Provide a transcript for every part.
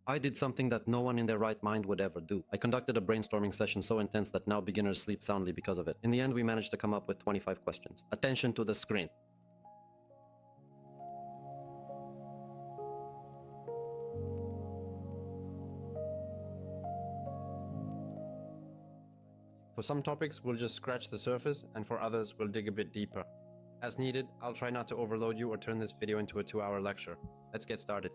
I did something that no one in their right mind would ever do. I conducted a brainstorming session so intense that now beginners sleep soundly because of it. In the end, we managed to come up with 25 questions. Attention to the screen. For some topics, we'll just scratch the surface, and for others, we'll dig a bit deeper. As needed, I'll try not to overload you or turn this video into a 2-hour lecture. Let's get started.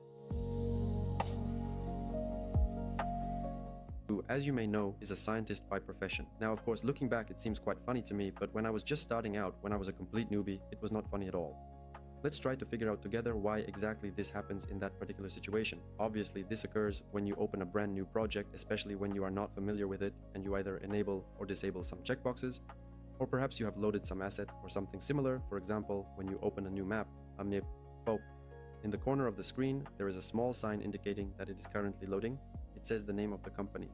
Who, as you may know, is a scientist by profession. Now, of course, looking back, it seems quite funny to me, but when I was just starting out, when I was a complete newbie, it was not funny at all. Let's try to figure out together why exactly this happens in that particular situation. Obviously, this occurs when you open a brand new project, especially when you are not familiar with it and you either enable or disable some checkboxes, or perhaps you have loaded some asset or something similar. For example, when you open a new map, a MIP. In the corner of the screen, there is a small sign indicating that it is currently loading. It says the name of the company.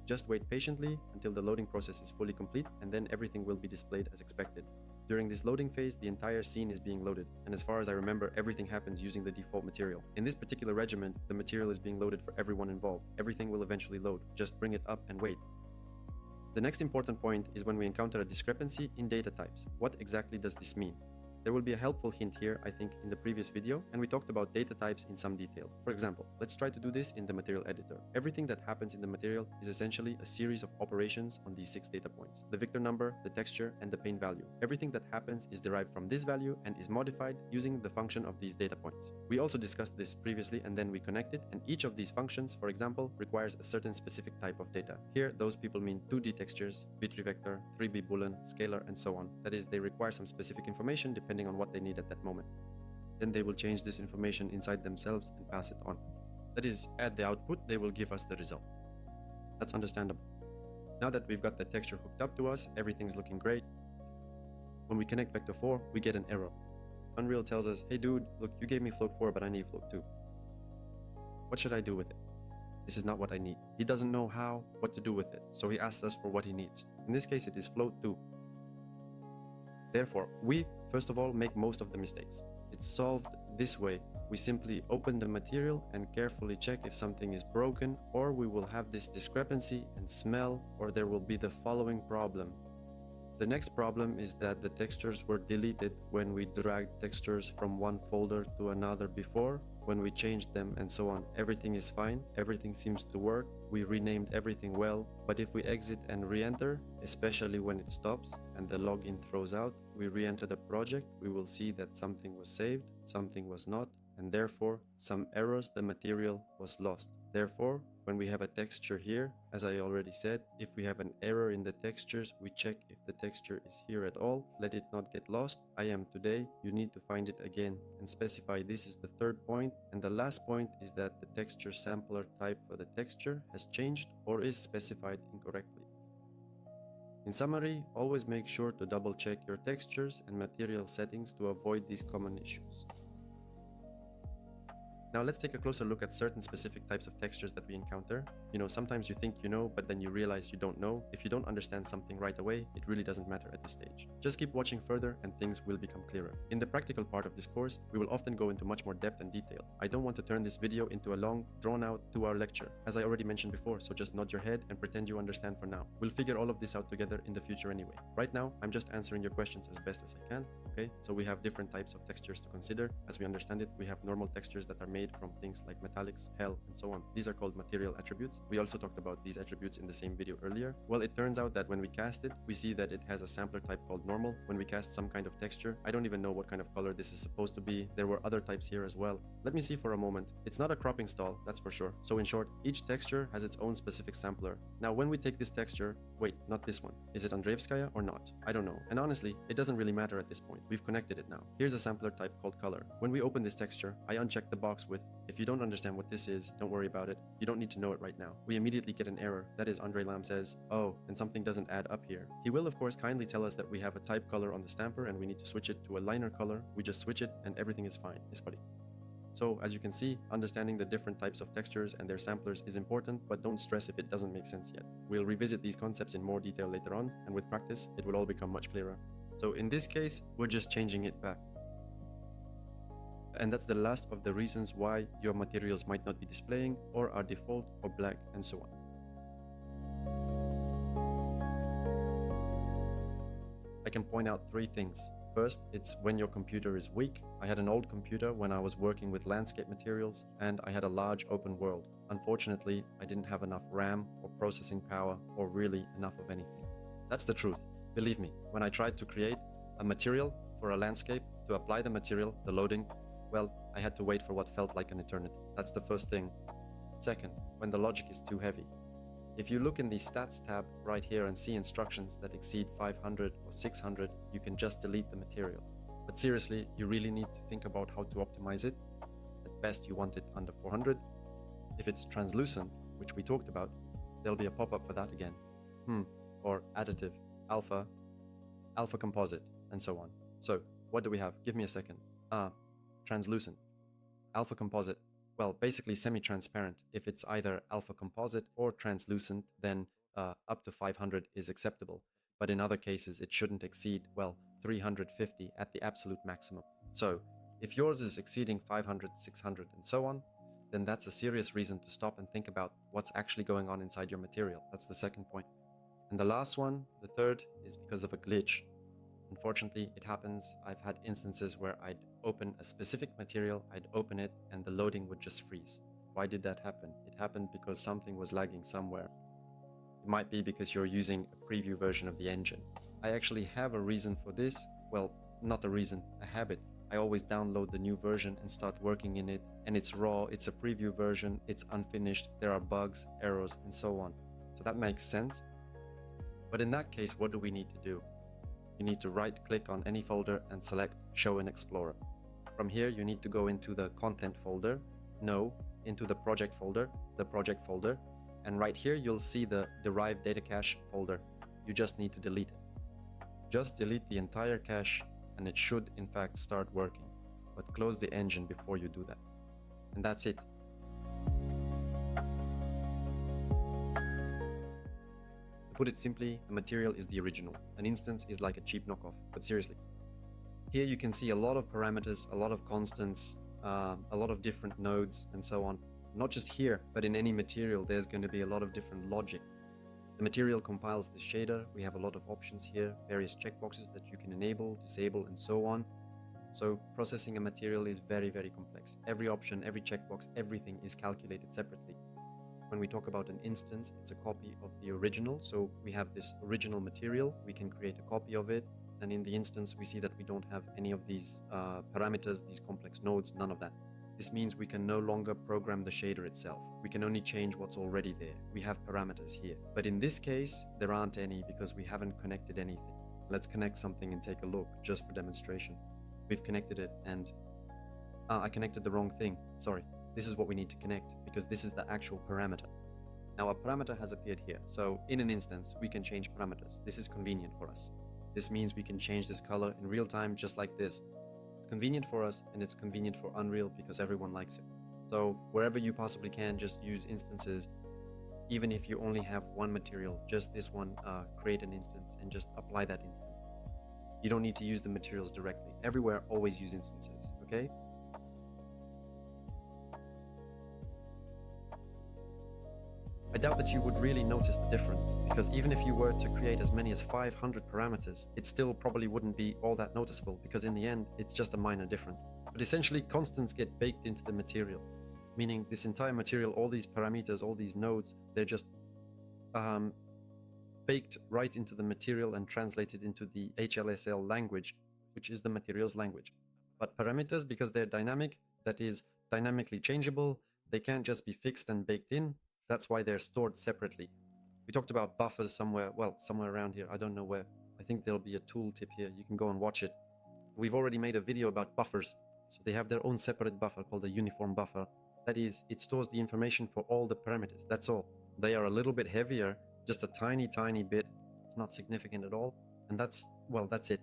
Just wait patiently until the loading process is fully complete, and then everything will be displayed as expected. During this loading phase, the entire scene is being loaded, and as far as I remember, everything happens using the default material. In this particular regiment, the material is being loaded for everyone involved. Everything will eventually load. Just bring it up and wait. The next important point is when we encounter a discrepancy in data types. What exactly does this mean? There will be a helpful hint here, I think, in the previous video, and we talked about data types in some detail. For example, let's try to do this in the material editor. Everything that happens in the material is essentially a series of operations on these 6 data points: the vector number, the texture, and the pane value. Everything that happens is derived from this value and is modified using the function of these data points. We also discussed this previously, and then we connected, and each of these functions, for example, requires a certain specific type of data. Here, those people mean 2D textures, bit vector, 3B boolean, scalar, and so on. That is, they require some specific information depending on what they need at that moment. Then they will change this information inside themselves and pass it on. That is, at the output, they will give us the result. That's understandable. Now that we've got the texture hooked up to us, everything's looking great. When we connect vector 4, we get an error. Unreal tells us, hey dude, look, you gave me float 4, but I need float 2. What should I do with it? This is not what I need. He doesn't know what to do with it, so he asks us for what he needs. In this case, it is float 2. Therefore, we, first of all, make most of the mistakes. It's solved this way. We simply open the material and carefully check if something is broken, or we will have this discrepancy and smell, or there will be the following problem. The next problem is that the textures were deleted when we dragged textures from one folder to another before, when we changed them, and so on. Everything is fine, everything seems to work, we renamed everything well, but if we exit and re-enter, especially when it stops and the login throws out, we re-enter the project, we will see that something was saved, something was not, and therefore, some errors, the material was lost. Therefore, when we have a texture here, as I already said, if we have an error in the textures, we check if the texture is here at all, let it not get lost. I am today, you need to find it again and specify this is the third point. And the last point is that the texture sampler type for the texture has changed or is specified incorrectly. In summary, always make sure to double check your textures and material settings to avoid these common issues. Now let's take a closer look at certain specific types of textures that we encounter. Sometimes you think you know, but then you realize you don't know. If you don't understand something right away, it really doesn't matter at this stage. Just keep watching further and things will become clearer. In the practical part of this course, we will often go into much more depth and detail. I don't want to turn this video into a long, drawn-out 2-hour lecture, as I already mentioned before, so just nod your head and pretend you understand for now. We'll figure all of this out together in the future anyway. Right now, I'm just answering your questions as best as I can, okay? So we have different types of textures to consider. As we understand it, we have normal textures that are made from things like metallics, hell, and so on. These are called material attributes. We also talked about these attributes in the same video earlier. Well, it turns out that when we cast it, we see that it has a sampler type called normal. When we cast some kind of texture, I don't even know what kind of color this is supposed to be. There were other types here as well. Let me see for a moment. It's not a cropping stall, that's for sure. So in short, each texture has its own specific sampler. Now, when we take this texture, wait, not this one. Is it Andreevskaya or not? I don't know. And honestly, it doesn't really matter at this point. We've connected it now. Here's a sampler type called color. When we open this texture, I uncheck the box with, if you don't understand what this is, don't worry about it. You don't need to know it right now. We immediately get an error. That is, Andre Lam says, oh, and something doesn't add up here. He will, of course, kindly tell us that we have a type color on the stamper and we need to switch it to a liner color. We just switch it and everything is fine. It's funny. So, as you can see, understanding the different types of textures and their samplers is important, but don't stress if it doesn't make sense yet. We'll revisit these concepts in more detail later on, and with practice, it will all become much clearer. So in this case, we're just changing it back. And that's the last of the reasons why your materials might not be displaying or are default or black and so on. I can point out three things. First, it's when your computer is weak. I had an old computer when I was working with landscape materials and I had a large open world. Unfortunately, I didn't have enough RAM or processing power or really enough of anything. That's the truth. Believe me, when I tried to create a material for a landscape, to apply the material, the loading, well, I had to wait for what felt like an eternity. That's the first thing. Second, when the logic is too heavy. If you look in the stats tab right here and see instructions that exceed 500 or 600, you can just delete the material. But seriously, you really need to think about how to optimize it. At best, you want it under 400. If it's translucent, which we talked about, there'll be a pop-up for that again. Or additive, alpha composite, and so on. So, what do we have? Give me a second. Translucent, alpha composite. Well, basically semi-transparent. If it's either alpha composite or translucent, then up to 500 is acceptable. But in other cases, it shouldn't exceed, well, 350 at the absolute maximum. So, if yours is exceeding 500, 600, and so on, then that's a serious reason to stop and think about what's actually going on inside your material. That's the second point. And the last one, the third, is because of a glitch. Unfortunately, it happens. I've had instances where I'd open a specific material, I'd open it, and the loading would just freeze. Why did that happen? It happened because something was lagging somewhere. It might be because you're using a preview version of the engine. I actually have a reason for this. Well, not a reason, a habit. I always download the new version and start working in it, and it's raw, it's a preview version, it's unfinished, there are bugs, errors, and so on. So that makes sense. But in that case, what do we need to do? You need to right-click on any folder and select Show in Explorer. From here, you need to go into the Content folder, into the Project folder, and right here you'll see the Derived Data Cache folder. You just need to delete it. Just delete the entire cache and it should in fact start working. But close the engine before you do that. And that's it. To put it simply, a material is the original. An instance is like a cheap knockoff, but seriously. Here you can see a lot of parameters, a lot of constants, a lot of different nodes and so on. Not just here, but in any material, there's going to be a lot of different logic. The material compiles the shader. We have a lot of options here, various checkboxes that you can enable, disable, and so on. So processing a material is very, very complex. Every option, every checkbox, everything is calculated separately. When we talk about an instance, it's a copy of the original. So we have this original material, we can create a copy of it. And in the instance, we see that we don't have any of these parameters, these complex nodes, none of that. This means we can no longer program the shader itself. We can only change what's already there. We have parameters here. But in this case, there aren't any because we haven't connected anything. Let's connect something and take a look, just for demonstration. We've connected it and... I connected the wrong thing. Sorry. This is what we need to connect because this is the actual parameter. Now a parameter has appeared here. So in an instance, we can change parameters. This is convenient for us. This means we can change this color in real time just like this. It's convenient for us and it's convenient for Unreal because everyone likes it. So wherever you possibly can, just use instances. Even if you only have one material, just this one, create an instance and just apply that instance. You don't need to use the materials directly. Everywhere, always use instances, okay? I doubt that you would really notice the difference, because even if you were to create as many as 500 parameters, it still probably wouldn't be all that noticeable, because in the end, it's just a minor difference. But essentially, constants get baked into the material, meaning this entire material, all these parameters, all these nodes, they're just baked right into the material and translated into the HLSL language, which is the material's language. But parameters, because they're dynamic, that is dynamically changeable, they can't just be fixed and baked in. That's why they're stored separately. We talked about buffers somewhere around here. I don't know where. I think there'll be a tooltip here. You can go and watch it. We've already made a video about buffers. So they have their own separate buffer called a uniform buffer. That is, it stores the information for all the parameters. That's all. They are a little bit heavier, just a tiny, tiny bit. It's not significant at all. And that's it.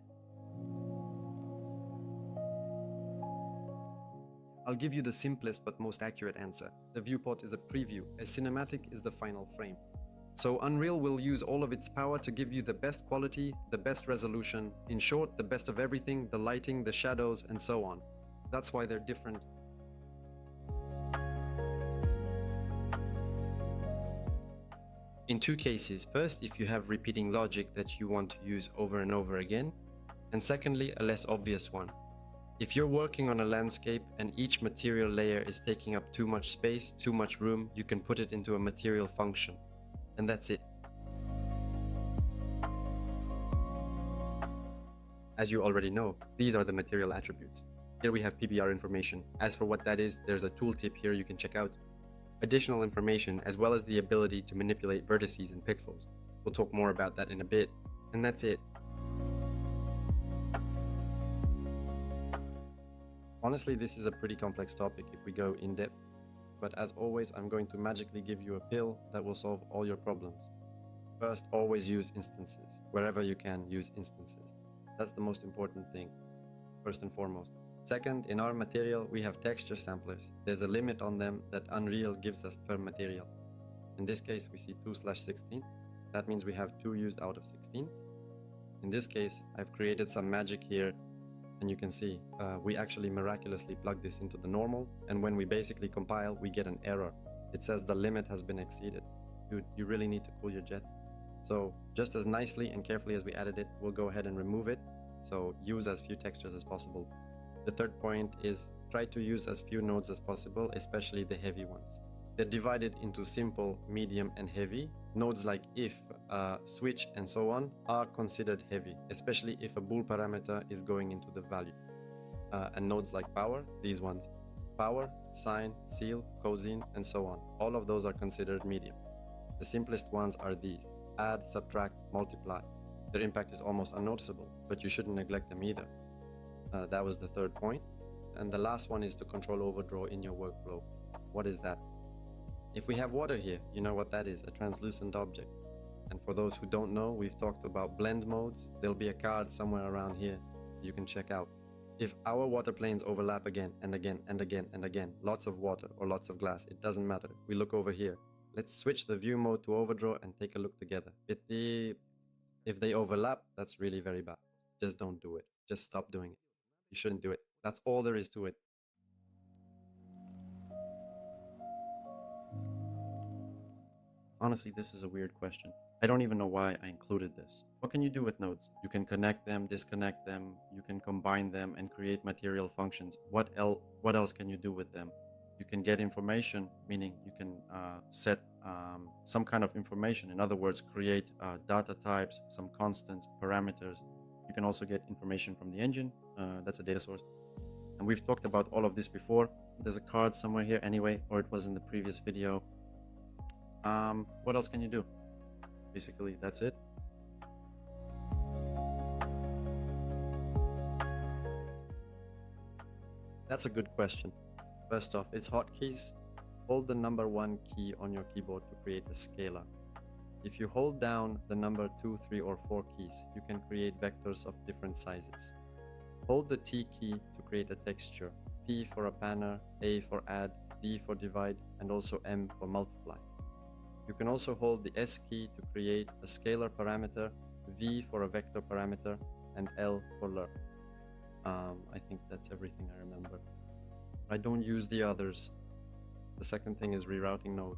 I'll give you the simplest but most accurate answer. The viewport is a preview. A cinematic is the final frame. So Unreal will use all of its power to give you the best quality, the best resolution, in short, the best of everything, the lighting, the shadows, and so on. That's why they're different. In two cases. First, if you have repeating logic that you want to use over and over again, and secondly, a less obvious one. If you're working on a landscape and each material layer is taking up too much space, too much room, you can put it into a material function, and that's it. As you already know, these are the material attributes. Here we have PBR information. As for what that is, there's a tooltip here you can check out. Additional information, as well as the ability to manipulate vertices and pixels. We'll talk more about that in a bit, and that's it. Honestly, this is a pretty complex topic if we go in depth, but as always, I'm going to magically give you a pill that will solve all your problems. First, always use instances. Wherever you can, use instances. That's the most important thing, first and foremost. Second, in our material, we have texture samplers. There's a limit on them that Unreal gives us per material. In this case, we see 2/16. That means we have 2 used out of 16. In this case, I've created some magic here, and you can see we actually miraculously plug this into the normal, and when we basically compile, we get an error. It says the limit has been exceeded. Dude, you really need to cool your jets. So just as nicely and carefully as we added it, we'll go ahead and remove it. So use as few textures as possible. The third point is try to use as few nodes as possible, especially the heavy ones. They're divided into simple, medium, and heavy. Nodes like if, switch, and so on are considered heavy, especially if a bool parameter is going into the value. And nodes like power, these ones, power, sine, seal, cosine, and so on, all of those are considered medium. The simplest ones are these: add, subtract, multiply. Their impact is almost unnoticeable, but you shouldn't neglect them either. That was the third point. And the last one is to control overdraw in your workflow. What is that? If we have water here, you know what that is, a translucent object. And for those who don't know, we've talked about blend modes. There'll be a card somewhere around here you can check out. If our water planes overlap again and again and again and again, lots of water or lots of glass, it doesn't matter. We look over here. Let's switch the view mode to overdraw and take a look together. If they overlap, that's really very bad. Just don't do it. Just stop doing it. You shouldn't do it. That's all there is to it. Honestly, this is a weird question. I don't even know why I included this. What can you do with nodes? You can connect them, disconnect them, you can combine them and create material functions. What else can you do with them? You can get information, meaning you can set some kind of information. In other words, create data types, some constants, parameters. You can also get information from the engine. That's a data source. And we've talked about all of this before. There's a card somewhere here anyway, or it was in the previous video. What else can you do? Basically, that's it. That's a good question. First off, it's hotkeys. Hold the number 1 key on your keyboard to create a scalar. If you hold down the number 2, 3, or 4 keys, you can create vectors of different sizes. Hold the T key to create a texture, P for a panner, A for add, D for divide, and also M for multiply. You can also hold the S key to create a scalar parameter, V for a vector parameter, and L for ler. I think that's everything I remember. I don't use the others. The second thing is rerouting node.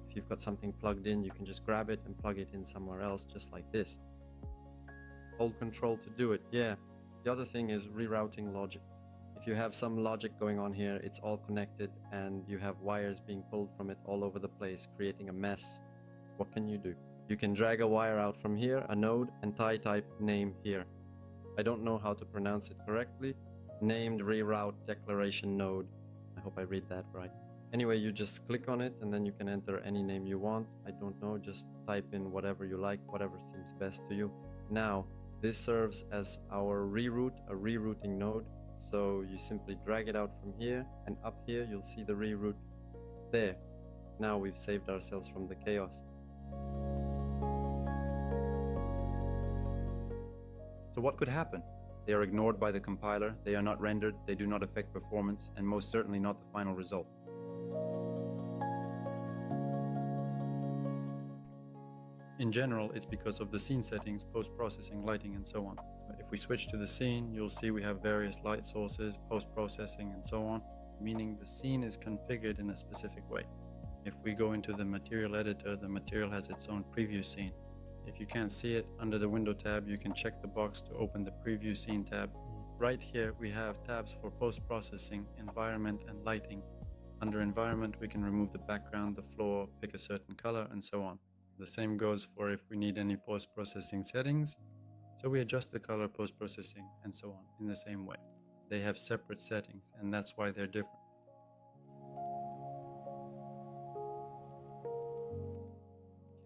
If you've got something plugged in, you can just grab it and plug it in somewhere else, just like this. Hold control to do it, yeah. The other thing is rerouting logic. If you have some logic going on here, it's all connected and you have wires being pulled from it all over the place, creating a mess. What can you do? You can drag a wire out from here, a node, and type name here. I don't know how to pronounce it correctly. Named reroute declaration node. I hope I read that right. Anyway, you just click on it and then you can enter any name you want. I don't know, just type in whatever you like, whatever seems best to you. Now, this serves as our reroute, a rerouting node. So you simply drag it out from here, and up here you'll see the reroute there. Now we've saved ourselves from the chaos. So what could happen? They are ignored by the compiler, they are not rendered, they do not affect performance, and most certainly not the final result. In general, it's because of the scene settings, post-processing, lighting, and so on. If If we switch to the scene, you'll see we have various light sources, post-processing, and so on, meaning the scene is configured in a specific way. If we go into the material editor, the material has its own preview scene. If you can't see it, under the window tab, you can check the box to open the preview scene tab. Right here, we have tabs for post-processing, environment, and lighting. Under environment, we can remove the background, the floor, pick a certain color, and so on. The same goes for if we need any post-processing settings. So we adjust the color post-processing and so on in the same way. They have separate settings, and that's why they're different.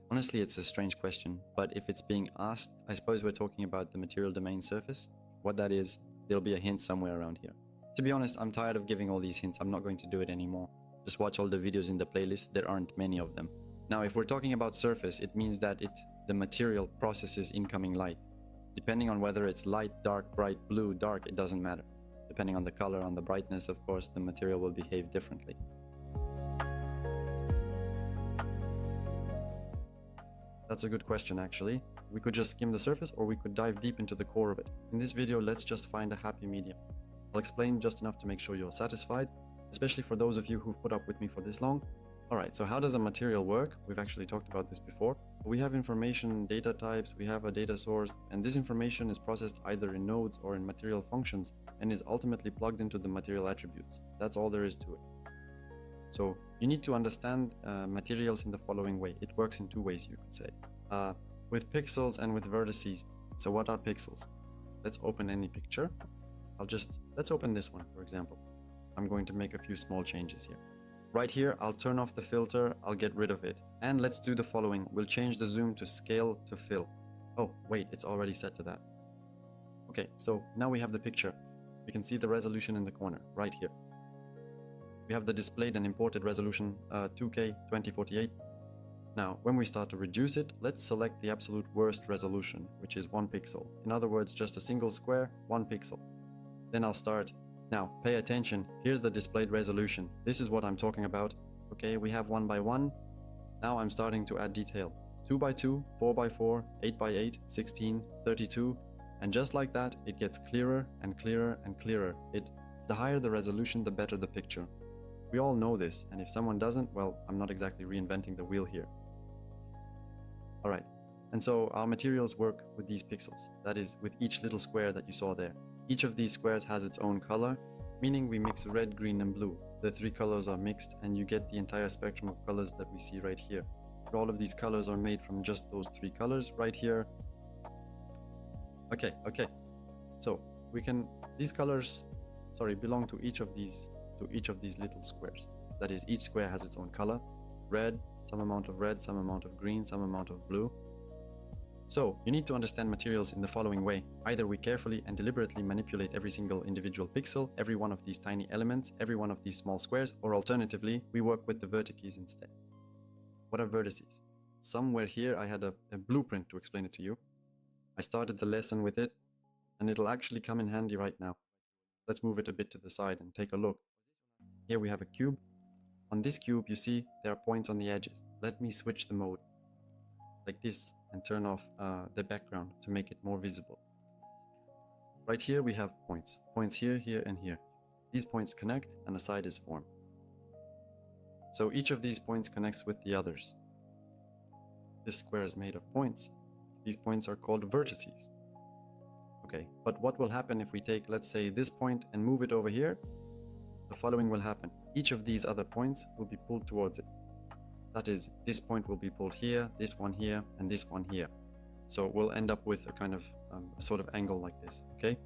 Honestly, it's a strange question, but if it's being asked, I suppose we're talking about the material domain surface. What that is, there'll be a hint somewhere around here. To be honest, I'm tired of giving all these hints. I'm not going to do it anymore. Just watch all the videos in the playlist. There aren't many of them. Now, if we're talking about surface, it means that the material processes incoming light. Depending on whether it's light, dark, bright, blue, dark, it doesn't matter. Depending on the color, on the brightness, of course, the material will behave differently. That's a good question, actually. We could just skim the surface, or we could dive deep into the core of it. In this video, let's just find a happy medium. I'll explain just enough to make sure you're satisfied, especially for those of you who've put up with me for this long. Alright, so how does a material work? We've actually talked about this before. We have information, data types, we have a data source, and this information is processed either in nodes or in material functions and is ultimately plugged into the material attributes. That's all there is to it. So you need to understand materials in the following way. It works in two ways, you could say. With pixels and with vertices. So what are pixels? Let's open any picture. Let's open this one, for example. I'm going to make a few small changes here. Right here, I'll turn off the filter, I'll get rid of it. And let's do the following. We'll change the zoom to scale to fill. Oh, wait, it's already set to that. Okay, so now we have the picture. We can see the resolution in the corner, right here. We have the displayed and imported resolution 2K 2048. Now, when we start to reduce it, let's select the absolute worst resolution, which is 1 pixel. In other words, just a single square, 1 pixel. Then I'll start. Now, pay attention. Here's the displayed resolution. This is what I'm talking about. Okay, we have 1 by 1. Now I'm starting to add detail. 2 by 2, 4 by 4, 8 by 8, 16, 32. And just like that, it gets clearer and clearer and clearer. The higher the resolution, the better the picture. We all know this, and if someone doesn't, well, I'm not exactly reinventing the wheel here. Alright, and so our materials work with these pixels. That is, with each little square that you saw there. Each of these squares has its own color, meaning we mix red, green, and blue. The 3 colors are mixed, and you get the entire spectrum of colors that we see right here. All of these colors are made from just those 3 colors right here. Okay. So these colors, belong to each of these little squares. That is, each square has its own color. Red, some amount of red, some amount of green, some amount of blue. So, you need to understand materials in the following way. Either we carefully and deliberately manipulate every single individual pixel, every one of these tiny elements, every one of these small squares, or alternatively, we work with the vertices instead. What are vertices? Somewhere here I had a blueprint to explain it to you. I started the lesson with it, and it'll actually come in handy right now. Let's move it a bit to the side and take a look. Here we have a cube. On this cube, you see there are points on the edges. Let me switch the mode like this and turn off the background to make it more visible. Right here we have points. Points here, here, and here. These points connect and a side is formed. So each of these points connects with the others. This square is made of points. These points are called vertices. Okay, but what will happen if we take, let's say, this point and move it over here? The following will happen. Each of these other points will be pulled towards it. That is, this point will be pulled here, this one here, and this one here. So we'll end up with a kind of a sort of angle like this, okay?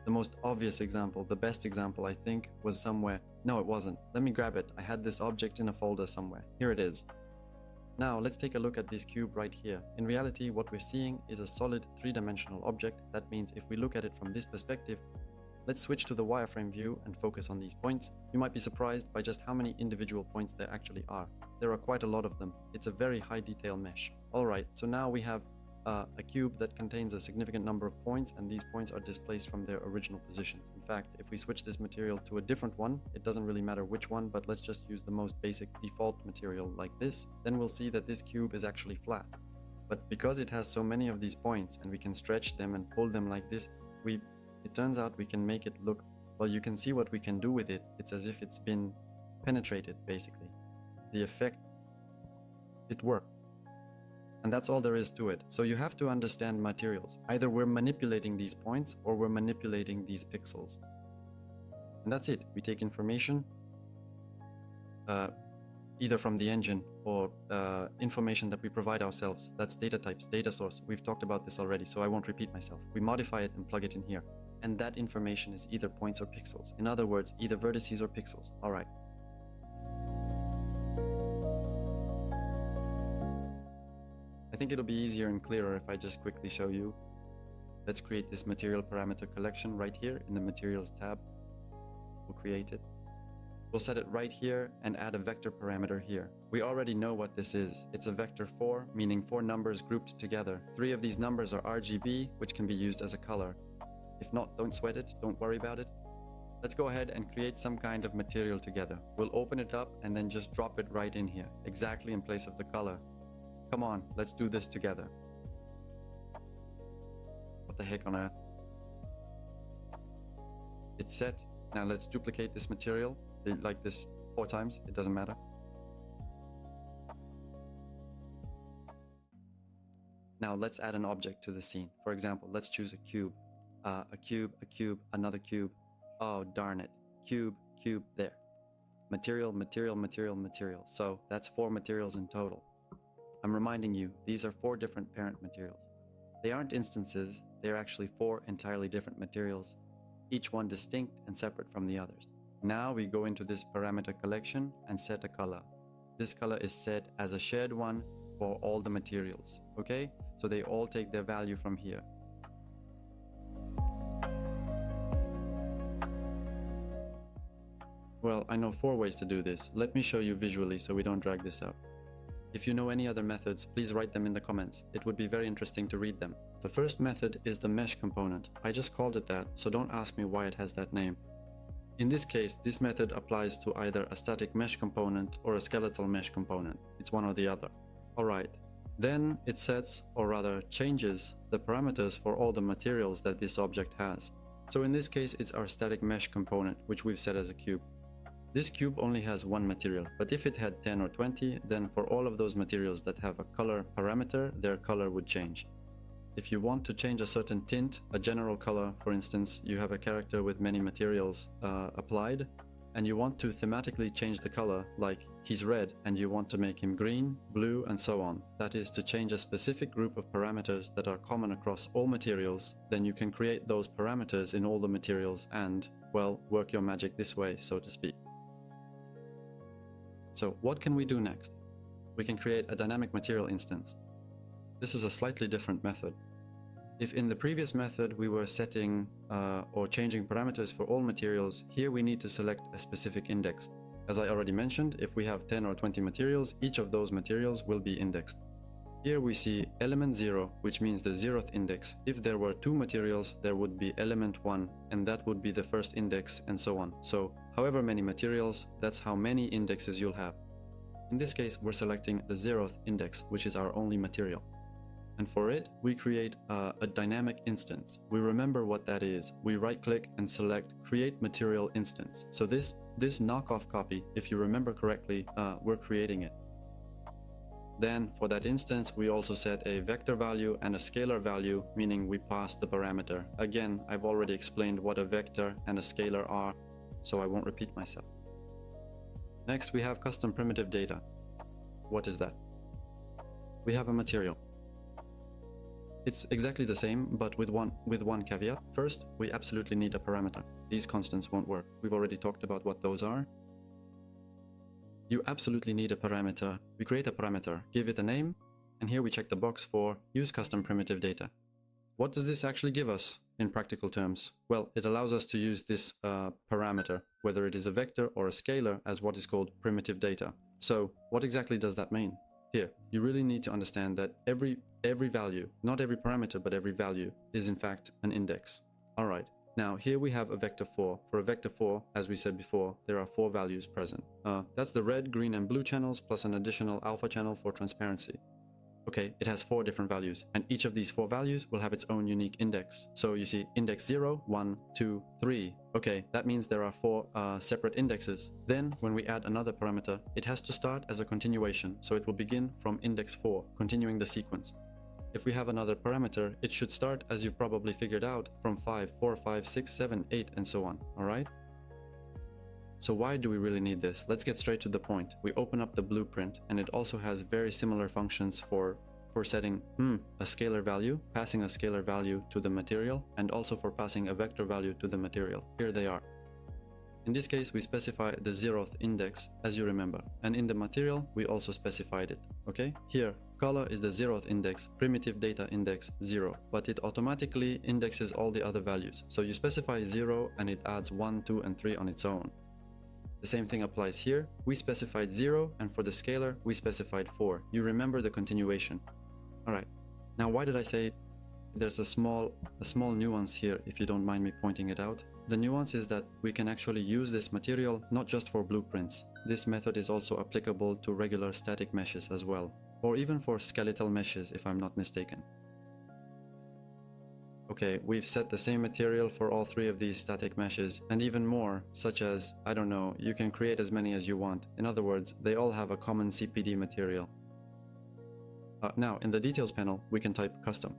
The most obvious example, the best example I think, was somewhere... No, it wasn't. Let me grab it. I had this object in a folder somewhere. Here it is. Now let's take a look at this cube right here. In reality, what we're seeing is a solid 3-dimensional object. That means if we look at it from this perspective, let's switch to the wireframe view and focus on these points. You might be surprised by just how many individual points there actually are. There are quite a lot of them. It's a very high detail mesh. Alright, so now we have a cube that contains a significant number of points, and these points are displaced from their original positions. In fact, if we switch this material to a different one, it doesn't really matter which one, but let's just use the most basic default material like this, then we'll see that this cube is actually flat. But because it has so many of these points and we can stretch them and pull them like this, it turns out we can make it look, well, you can see what we can do with it. It's as if it's been penetrated, basically. The effect, it worked. And that's all there is to it. So you have to understand materials. Either we're manipulating these points or we're manipulating these pixels. And that's it. We take information either from the engine or information that we provide ourselves. That's data types, data source. We've talked about this already, so I won't repeat myself. We modify it and plug it in here. And that information is either points or pixels. In other words, either vertices or pixels. All right. I think it'll be easier and clearer if I just quickly show you. Let's create this material parameter collection right here in the materials tab. We'll create it. We'll set it right here and add a vector parameter here. We already know what this is. It's a vector 4, meaning 4 numbers grouped together. 3 of these numbers are RGB, which can be used as a color. If not, don't sweat it, don't worry about it. Let's go ahead and create some kind of material together. We'll open it up and then just drop it right in here, exactly in place of the color. Come on, let's do this together. What the heck on earth? It's set. Now let's duplicate this material, like this 4 times, it doesn't matter. Now let's add an object to the scene. For example, let's choose a cube. A cube, another cube. Oh, darn it. Cube, there. Material, material, material, material. So that's 4 materials in total. I'm reminding you, these are 4 different parent materials. They aren't instances, they're actually 4 entirely different materials, each one distinct and separate from the others. Now we go into this parameter collection and set a color. This color is set as a shared one for all the materials, okay? So they all take their value from here. Well, I know 4 ways to do this. Let me show you visually so we don't drag this out. If you know any other methods, please write them in the comments. It would be very interesting to read them. The first method is the mesh component. I just called it that, so don't ask me why it has that name. In this case, this method applies to either a static mesh component or a skeletal mesh component. It's one or the other. Alright. Then it sets, or rather changes, the parameters for all the materials that this object has. So in this case, it's our static mesh component, which we've set as a cube. This cube only has 1 material, but if it had 10 or 20, then for all of those materials that have a color parameter, their color would change. If you want to change a certain tint, a general color, for instance, you have a character with many materials applied, and you want to thematically change the color, like he's red and you want to make him green, blue, and so on. That is to change a specific group of parameters that are common across all materials, then you can create those parameters in all the materials and, well, work your magic this way, so to speak. So what can we do next? We can create a dynamic material instance. This is a slightly different method. If in the previous method we were setting or changing parameters for all materials, here we need to select a specific index. As I already mentioned, if we have 10 or 20 materials, each of those materials will be indexed. Here we see element 0, which means the 0th index. If there were 2 materials, there would be element 1, and that would be the first index, and so on. So, however many materials, that's how many indexes you'll have. In this case, we're selecting the 0th index, which is our only material. And for it, we create a dynamic instance. We remember what that is. We right-click and select Create Material Instance. So this knockoff copy, if you remember correctly, we're creating it. Then for that instance, we also set a vector value and a scalar value, meaning we pass the parameter. Again, I've already explained what a vector and a scalar are, so I won't repeat myself. Next, we have custom primitive data. What is that? We have a material. It's exactly the same, but with one caveat. First, we absolutely need a parameter. These constants won't work. We've already talked about what those are. You absolutely need a parameter. We create a parameter, give it a name, and here we check the box for Use Custom Primitive Data. What does this actually give us in practical terms? Well, it allows us to use this parameter, whether it is a vector or a scalar, as what is called primitive data. So what exactly does that mean? Here, you really need to understand that every value, not every parameter, but every value is in fact an index. All right. Now here we have a vector 4. For a vector 4, as we said before, there are 4 values present. That's the red, green, and blue channels plus an additional alpha channel for transparency. Okay, it has 4 different values, and each of these 4 values will have its own unique index. So you see index 0, 1, 2, 3. Okay, that means there are 4 separate indexes. Then, when we add another parameter, it has to start as a continuation, so it will begin from index 4, continuing the sequence. If we have another parameter, it should start, as you've probably figured out, from 5, 4, 5, 6, 7, 8, and so on, alright? So why do we really need this? Let's get straight to the point. We open up the blueprint, and it also has very similar functions for setting a scalar value, passing a scalar value to the material, and also for passing a vector value to the material. Here they are. In this case, we specify the 0th index, as you remember, and in the material, we also specified it, okay? Here, color is the 0th index, primitive data index 0, but it automatically indexes all the other values. So you specify 0 and it adds 1, 2, and 3 on its own. The same thing applies here. We specified 0, and for the scalar, we specified 4. You remember the continuation. Alright, now why did I say there's a small nuance here, if you don't mind me pointing it out? The nuance is that we can actually use this material not just for blueprints. This method is also applicable to regular static meshes as well, or even for skeletal meshes if I'm not mistaken. Okay, we've set the same material for all 3 of these static meshes, and even more, such as, I don't know, you can create as many as you want. In other words, they all have a common CPD material. Now, in the details panel, we can type custom.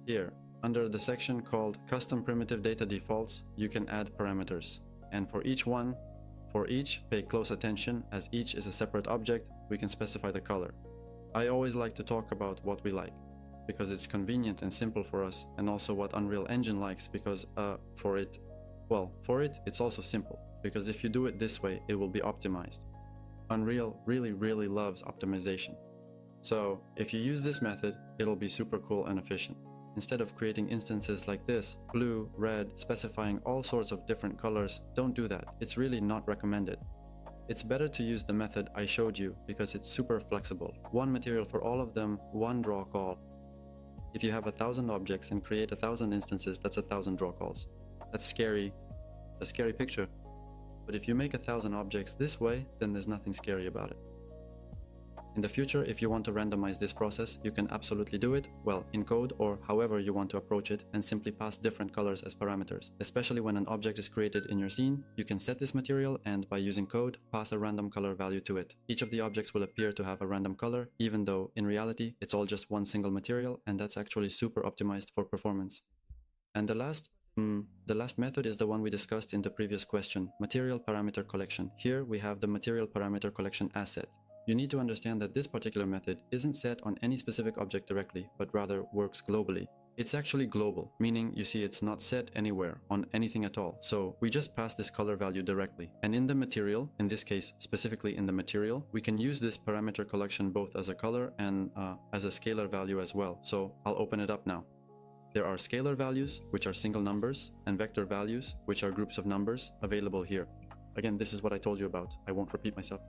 Here, under the section called Custom Primitive Data Defaults, you can add parameters. And for each, pay close attention, as each is a separate object, we can specify the color. I always like to talk about what we like, because it's convenient and simple for us, and also what Unreal Engine likes, because for it, it's also simple, because if you do it this way, it will be optimized. Unreal really loves optimization. So if you use this method, it'll be super cool and efficient. Instead of creating instances like this, blue, red, specifying all sorts of different colors, don't do that. It's really not recommended. It's better to use the method I showed you because it's super flexible. One material for all of them, one draw call. If you have 1,000 objects and create 1,000 instances, that's 1,000 draw calls. That's scary, a scary picture. But if you make 1,000 objects this way, then there's nothing scary about it. In the future, if you want to randomize this process, you can absolutely do it, well, in code or however you want to approach it, and simply pass different colors as parameters. Especially when an object is created in your scene, you can set this material and, by using code, pass a random color value to it. Each of the objects will appear to have a random color, even though, in reality, it's all just one single material, and that's actually super optimized for performance. And the last method is the one we discussed in the previous question, material parameter collection. Here we have the material parameter collection asset. You need to understand that this particular method isn't set on any specific object directly, but rather works globally. It's actually global, meaning you see it's not set anywhere on anything at all. So we just pass this color value directly. And in the material, in this case specifically in the material, we can use this parameter collection both as a color and as a scalar value as well. So I'll open it up now. There are scalar values, which are single numbers, and vector values, which are groups of numbers, available here. Again, this is what I told you about. I won't repeat myself.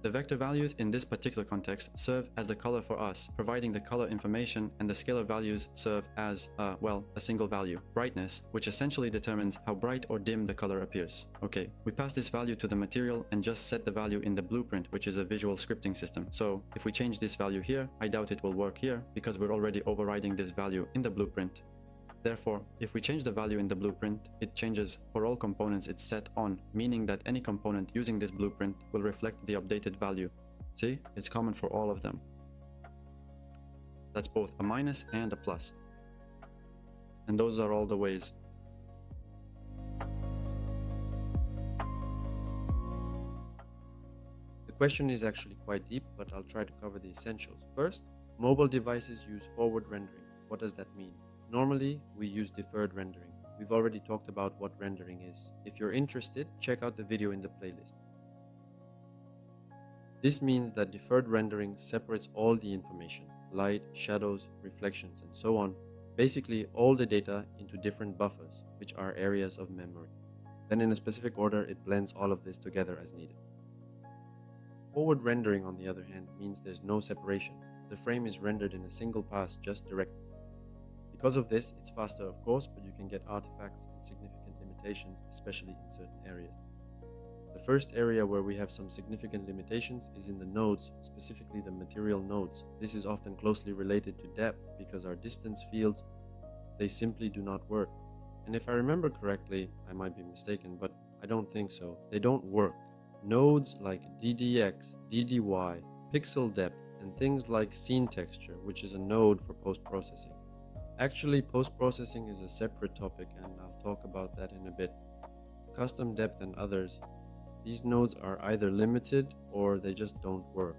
The vector values in this particular context serve as the color for us, providing the color information, and the scalar values serve as, a single value, brightness, which essentially determines how bright or dim the color appears. Okay, we pass this value to the material and just set the value in the blueprint, which is a visual scripting system. So if we change this value here, I doubt it will work here, because we're already overriding this value in the blueprint. Therefore, if we change the value in the blueprint, it changes for all components it's set on, meaning that any component using this blueprint will reflect the updated value. See, it's common for all of them. That's both a minus and a plus. And those are all the ways. The question is actually quite deep, but I'll try to cover the essentials. First, mobile devices use forward rendering. What does that mean? Normally, we use deferred rendering. We've already talked about what rendering is. If you're interested, check out the video in the playlist. This means that deferred rendering separates all the information, light, shadows, reflections, and so on, basically all the data into different buffers, which are areas of memory. Then in a specific order, it blends all of this together as needed. Forward rendering, on the other hand, means there's no separation. The frame is rendered in a single pass, just directly. Because of this, it's faster of course, but you can get artifacts and significant limitations, especially in certain areas. The first area where we have some significant limitations is in the nodes, specifically the material nodes. This is often closely related to depth because our distance fields, they simply do not work. And if I remember correctly, I might be mistaken, but I don't think so. They don't work. Nodes like DDX, DDY, pixel depth, and things like scene texture, which is a node for post-processing. Actually, post-processing is a separate topic, and I'll talk about that in a bit. Custom depth and others, these nodes are either limited or they just don't work.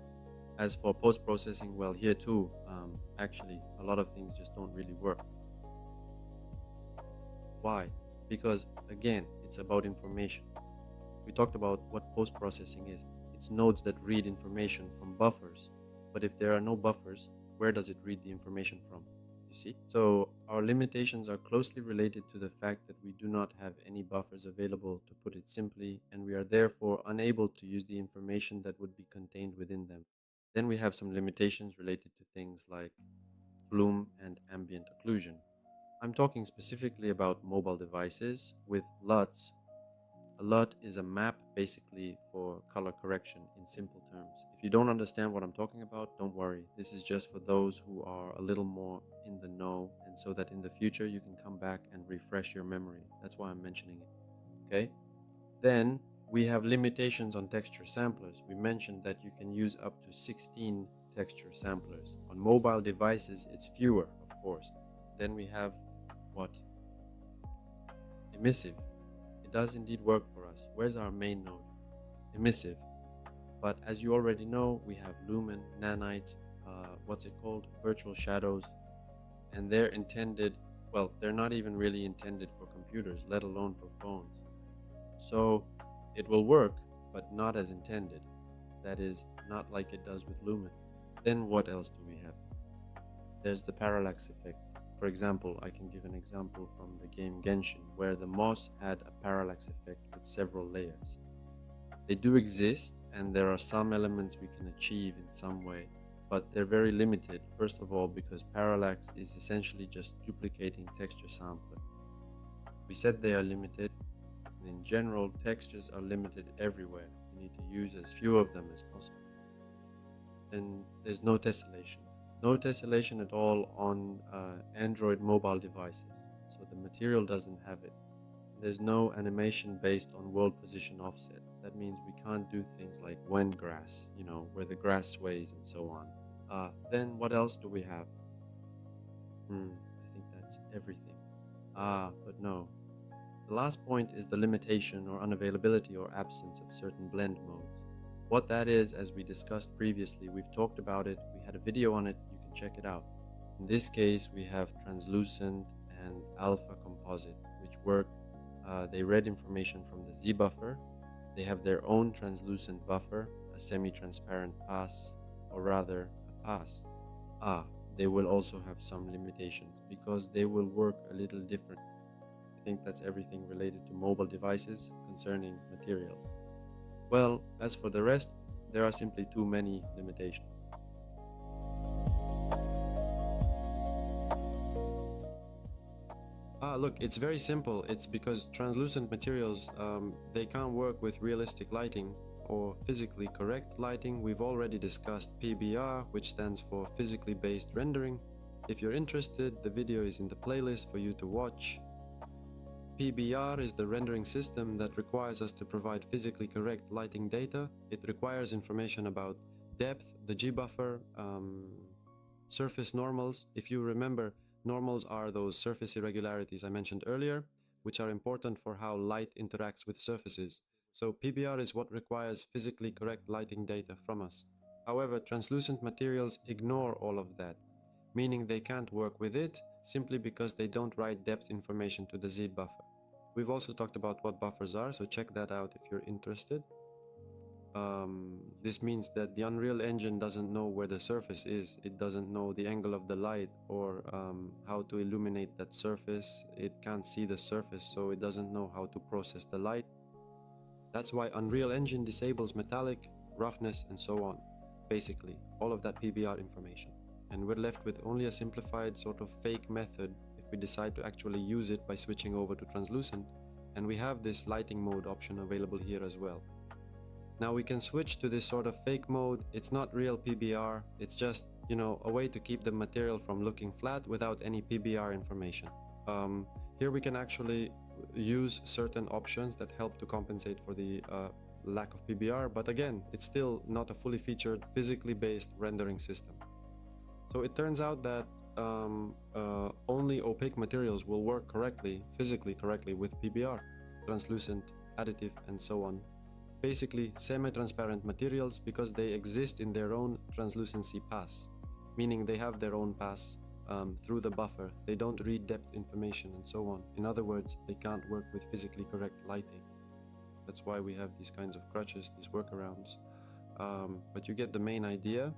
As for post-processing, well, here too, actually, a lot of things just don't really work. Why? Because, again, it's about information. We talked about what post-processing is. It's nodes that read information from buffers. But if there are no buffers, where does it read the information from? You see? So our limitations are closely related to the fact that we do not have any buffers available, to put it simply, and we are therefore unable to use the information that would be contained within them. Then we have some limitations related to things like bloom and ambient occlusion. I'm talking specifically about mobile devices with LUTs. A LUT is a map basically for color correction in simple terms. If you don't understand what I'm talking about, don't worry. This is just for those who are a little more in the know, and so that in the future you can come back and refresh your memory. That's why I'm mentioning it. Okay? Then we have limitations on texture samplers. We mentioned that you can use up to 16 texture samplers. On mobile devices, it's fewer, of course. Then we have what? Emissive. It does indeed work for us. Where's our main node? Emissive. But as you already know, we have lumen, nanite, virtual shadows, and they're intended, well, they're not even really intended for computers, let alone for phones. So it will work, but not as intended. That is, not like it does with lumen. Then what else do we have? There's the parallax effect. For example, I can give an example from the game Genshin, where the moss had a parallax effect with several layers. They do exist, and there are some elements we can achieve in some way, but they're very limited. First of all, because parallax is essentially just duplicating texture sampler. We said they are limited, and in general, textures are limited everywhere. You need to use as few of them as possible. Then there's no tessellation. No tessellation at all on Android mobile devices, so the material doesn't have it. There's no animation based on world position offset. That means we can't do things like when grass, where the grass sways and so on. Then what else do we have? I think that's everything. But no. The last point is the limitation or unavailability or absence of certain blend modes. What that is, as we discussed previously, we've talked about it, we had a video on it, you can check it out. In this case, we have translucent and alpha composite, which work. They read information from the Z buffer. They have their own translucent buffer, a semi-transparent pass, or rather a pass. They will also have some limitations because they will work a little different. I think that's everything related to mobile devices concerning materials. Well, as for the rest, there are simply too many limitations. Look, it's very simple. It's because translucent materials, they can't work with realistic lighting or physically correct lighting. We've already discussed PBR, which stands for physically based rendering. If you're interested, the video is in the playlist for you to watch. PBR is the rendering system that requires us to provide physically correct lighting data. It requires information about depth, the G buffer, surface normals. If you remember, normals are those surface irregularities I mentioned earlier, which are important for how light interacts with surfaces. So PBR is what requires physically correct lighting data from us. However, translucent materials ignore all of that, meaning they can't work with it simply because they don't write depth information to the Z buffer. We've also talked about what buffers are, so check that out if you're interested. This means that the Unreal Engine doesn't know where the surface is. It doesn't know the angle of the light or how to illuminate that surface. It can't see the surface, so it doesn't know how to process the light. That's why Unreal Engine disables metallic, roughness, and so on. Basically, all of that PBR information. And we're left with only a simplified sort of fake method if we decide to actually use it by switching over to translucent. And we have this lighting mode option available here as well. Now we can switch to this sort of fake mode. It's not real PBR, it's just, a way to keep the material from looking flat without any PBR information. Here we can actually use certain options that help to compensate for the lack of PBR, but again, it's still not a fully featured, physically based rendering system. So it turns out that only opaque materials will work correctly, physically correctly with PBR, translucent, additive, and so on. Basically, semi-transparent materials because they exist in their own translucency pass, meaning they have their own pass through the buffer. They don't read depth information and so on. In other words, they can't work with physically correct lighting. That's why we have these kinds of crutches, these workarounds. But you get the main idea.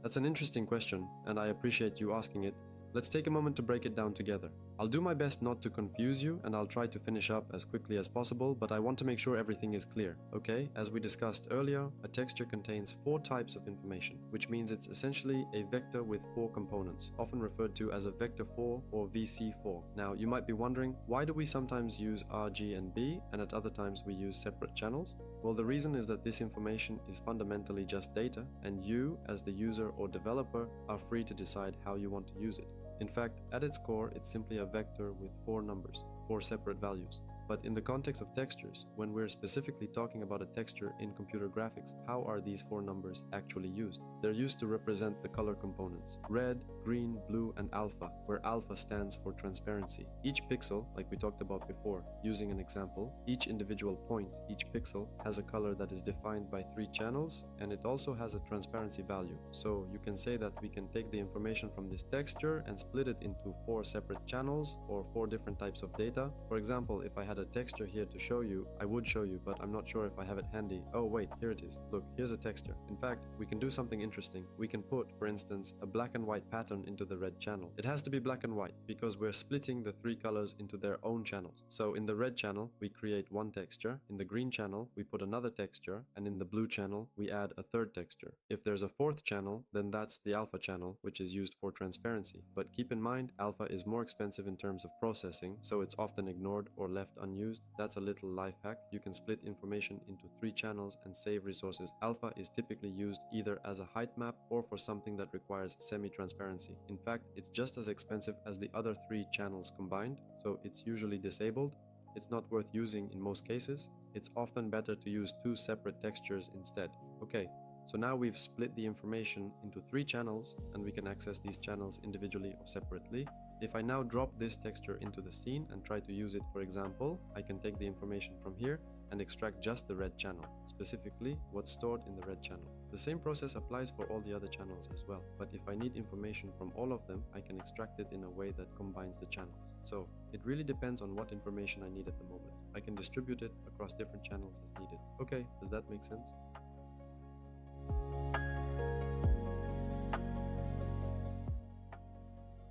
That's an interesting question, and I appreciate you asking it. Let's take a moment to break it down together. I'll do my best not to confuse you, and I'll try to finish up as quickly as possible, but I want to make sure everything is clear, okay? As we discussed earlier, a texture contains 4 types of information, which means it's essentially a vector with 4 components, often referred to as a vector 4 or VC4. Now, you might be wondering, why do we sometimes use R, G, and B, and at other times we use separate channels? Well, the reason is that this information is fundamentally just data, and you, as the user or developer, are free to decide how you want to use it. In fact, at its core, it's simply a vector with 4 numbers, 4 separate values. But in the context of textures, when we're specifically talking about a texture in computer graphics, how are these 4 numbers actually used? They're used to represent the color components: red, green, blue, and alpha, where alpha stands for transparency. Each pixel, like we talked about before, using an example, each individual point, each pixel, has a color that is defined by 3 channels, and it also has a transparency value. So you can say that we can take the information from this texture and split it into 4 separate channels or 4 different types of data. For example, if I had a texture here to show you, I would show you, but I'm not sure if I have it handy. Oh wait, here it is. Look, here's a texture. In fact, we can do something interesting. We can put, for instance, a black and white pattern into the red channel. It has to be black and white because we're splitting the 3 colors into their own channels. So in the red channel, we create one texture. In the green channel, we put another texture. And in the blue channel, we add a third texture. If there's a 4th channel, then that's the alpha channel, which is used for transparency. But keep in mind, alpha is more expensive in terms of processing, so it's often ignored or left unused. That's a little life hack. You can split information into 3 channels and save resources. Alpha is typically used either as a height map or for something that requires semi-transparency. In fact, it's just as expensive as the other 3 channels combined, so it's usually disabled. It's not worth using in most cases. It's often better to use 2 separate textures instead. Okay, so now we've split the information into 3 channels, and we can access these channels individually or separately. If I now drop this texture into the scene and try to use it, for example, I can take the information from here and extract just the red channel, specifically what's stored in the red channel. The same process applies for all the other channels as well, but if I need information from all of them, I can extract it in a way that combines the channels. So it really depends on what information I need at the moment. I can distribute it across different channels as needed. Okay, does that make sense?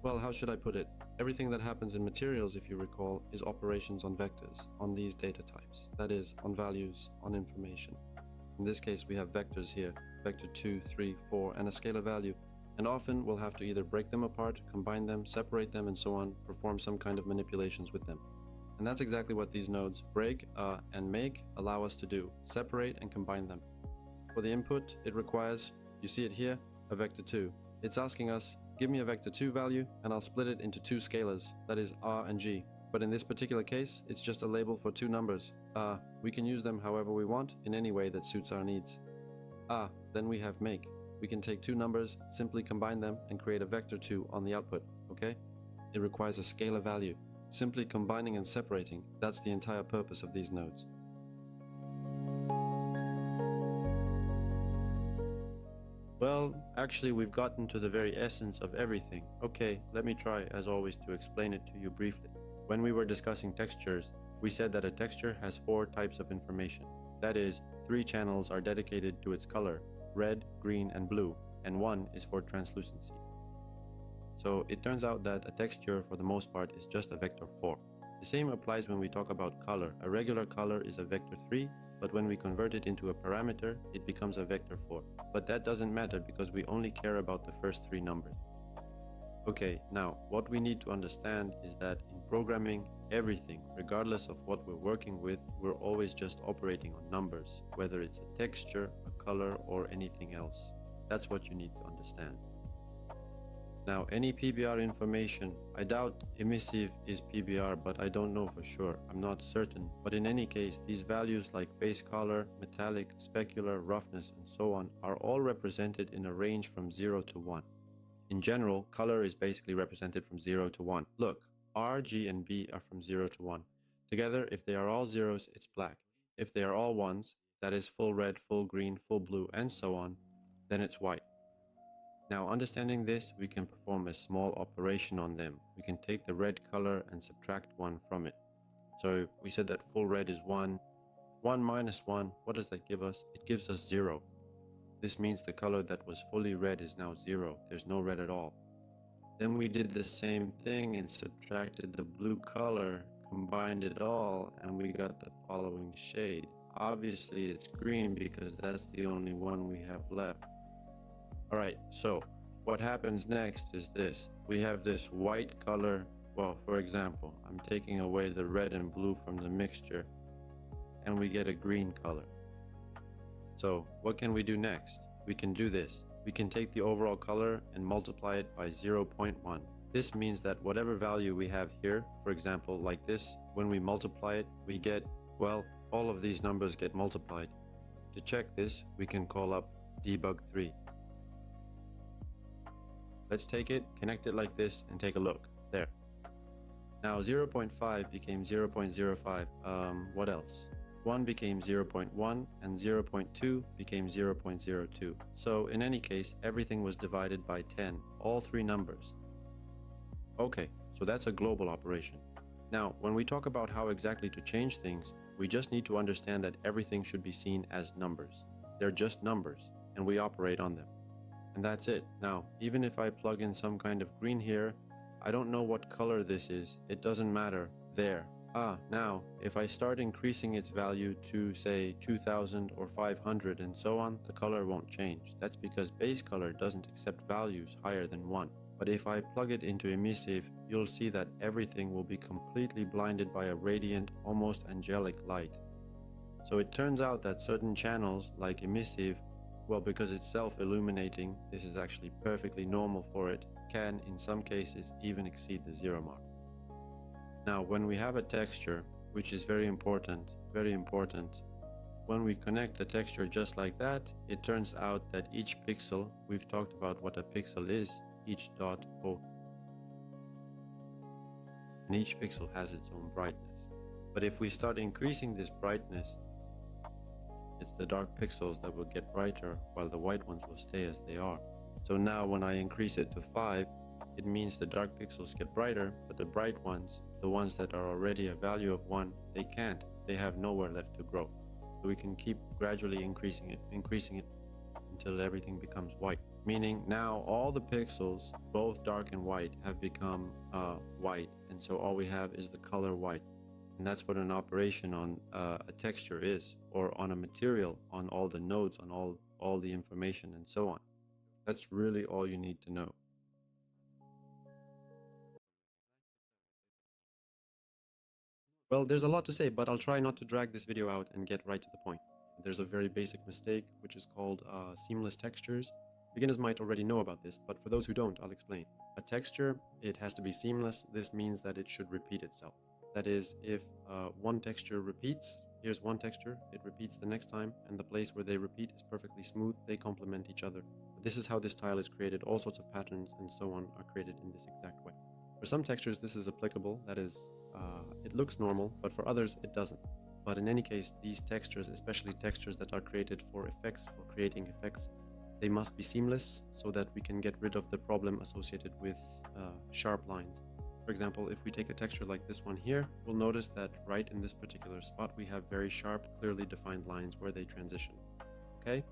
Well, how should I put it? Everything that happens in materials, if you recall, is operations on vectors, on these data types. That is, on values, on information. In this case, we have vectors here, vector 2, 3, 4, and a scalar value. And often we'll have to either break them apart, combine them, separate them, and so on, perform some kind of manipulations with them. And that's exactly what these nodes, break and make, allow us to do, separate and combine them. For the input, it requires, you see it here, a vector 2. It's asking us, give me a vector 2 value and I'll split it into 2 scalars, that is R and G. But in this particular case, it's just a label for 2 numbers. We can use them however we want, in any way that suits our needs. Then we have make. We can take 2 numbers, simply combine them and create a vector 2 on the output, okay? It requires a scalar value. Simply combining and separating, that's the entire purpose of these nodes. Well, actually we've gotten to the very essence of everything. Okay, let me try, as always, to explain it to you briefly. When we were discussing textures, we said that a texture has 4 types of information. That is, 3 channels are dedicated to its color, red, green, and blue, and 1 is for translucency. So it turns out that a texture, for the most part, is just a vector 4. The same applies when we talk about color. A regular color is a vector 3, but when we convert it into a parameter, it becomes a vector 4. But that doesn't matter because we only care about the first 3 numbers. Okay, now, what we need to understand is that in programming, everything, regardless of what we're working with, we're always just operating on numbers, whether it's a texture, a color, or anything else. That's what you need to understand. Now, any PBR information, I doubt emissive is PBR, but I don't know for sure. I'm not certain. But in any case, these values like base color, metallic, specular, roughness, and so on are all represented in a range from 0 to 1. In general, color is basically represented from 0 to 1. Look, R, G, and B are from 0 to 1. Together, if they are all zeros, it's black. If they are all ones, that is full red, full green, full blue, and so on, then it's white. Now, understanding this, we can perform a small operation on them. We can take the red color and subtract 1 from it. So we said that full red is 1. 1 minus 1, what does that give us? It gives us 0. This means the color that was fully red is now 0. There's no red at all. Then we did the same thing and subtracted the blue color, combined it all, and we got the following shade. Obviously it's green because that's the only one we have left. Alright, so what happens next is this. We have this white color. Well, for example, I'm taking away the red and blue from the mixture, and we get a green color. So what can we do next? We can do this. We can take the overall color and multiply it by 0.1. This means that whatever value we have here, for example, like this, when we multiply it, we get, well, all of these numbers get multiplied. To check this, we can call up debug 3. Let's take it, connect it like this, and take a look. There. Now 0.5 became 0.05. What else? 1 became 0.1 and 0.2 became 0.02. So in any case, everything was divided by 10, all three numbers. Okay, so that's a global operation. Now, when we talk about how exactly to change things, we just need to understand that everything should be seen as numbers. They're just numbers, and we operate on them. And that's it. Now, even if I plug in some kind of green here, I don't know what color this is. It doesn't matter. There. Now, if I start increasing its value to, say, 2000 or 500 and so on, the color won't change. That's because base color doesn't accept values higher than 1. But if I plug it into emissive, you'll see that everything will be completely blinded by a radiant, almost angelic light. So it turns out that certain channels, like emissive, well, because it's self-illuminating, this is actually perfectly normal for it, can, in some cases, even exceed the 0 mark. Now, when we have a texture, which is very important, when we connect the texture just like that, it turns out that each pixel, we've talked about what a pixel is, each dot, and each pixel has its own brightness. But if we start increasing this brightness, it's the dark pixels that will get brighter while the white ones will stay as they are. So now when I increase it to 5, it means the dark pixels get brighter, but the bright ones, the ones that are already a value of 1, they can't. They have nowhere left to grow. So we can keep gradually increasing it until everything becomes white. Meaning now all the pixels, both dark and white, have become white. And so all we have is the color white. And that's what an operation on a texture is, or on a material, on all the nodes, on all the information and so on. That's really all you need to know. Well, there's a lot to say, but I'll try not to drag this video out and get right to the point. There's a very basic mistake, which is called seamless textures. Beginners might already know about this, but for those who don't, I'll explain. A texture, it has to be seamless. This means that it should repeat itself. That is, if one texture repeats, here's one texture, it repeats the next time, and the place where they repeat is perfectly smooth, they complement each other. This is how this tile is created. All sorts of patterns and so on are created in this exact way. For some textures, this is applicable. That is, it looks normal, but for others, it doesn't. But in any case, these textures, especially textures that are created for effects, for creating effects, they must be seamless so that we can get rid of the problem associated with sharp lines. For example, if we take a texture like this one here, we'll notice that right in this particular spot, we have very sharp, clearly defined lines where they transition. Okay?